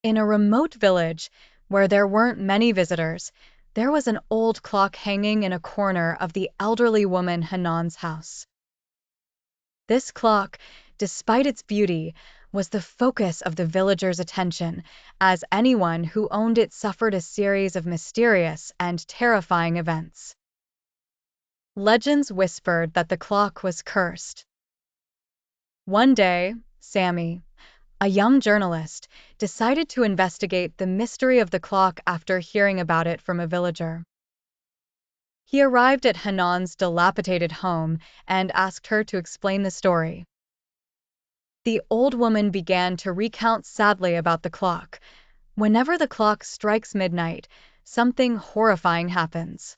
In a remote village where there weren't many visitors, there was an old clock hanging in a corner of the elderly woman Hanan's house. This clock, despite its beauty, was the focus of the villagers' attention, as anyone who owned it suffered a series of mysterious and terrifying events. Legends whispered that the clock was cursed. One day, Sammy, a young journalist, decided to investigate the mystery of the clock after hearing about it from a villager. He arrived at Hanan's dilapidated home and asked her to explain the story. The old woman began to recount sadly about the clock. Whenever the clock strikes midnight, something horrifying happens.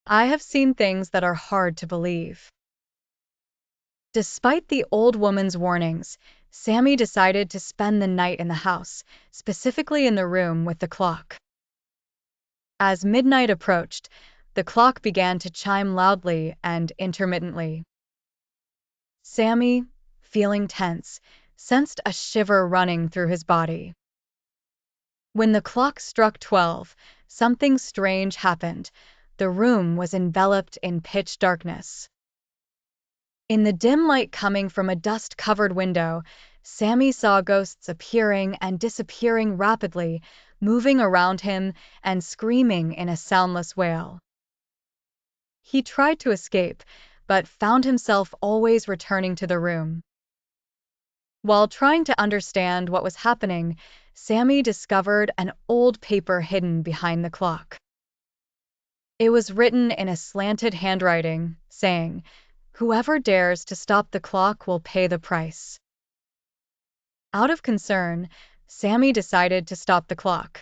I have seen things that are hard to believe. Despite the old woman's warnings, Sammy decided to spend the night in the house, specifically in the room with the clock. As midnight approached, the clock began to chime loudly and intermittently. Sammy, feeling tense, sensed a shiver running through his body. When the clock struck 12, something strange happened. The room was enveloped in pitch darkness. In the dim light coming from a dust-covered window, Sammy saw ghosts appearing and disappearing rapidly, moving around him and screaming in a soundless wail. He tried to escape, but found himself always returning to the room. While trying to understand what was happening, Sammy discovered an old paper hidden behind the clock. It was written in a slanted handwriting, saying, "Whoever dares to stop the clock will pay the price." Out of concern, Sammy decided to stop the clock.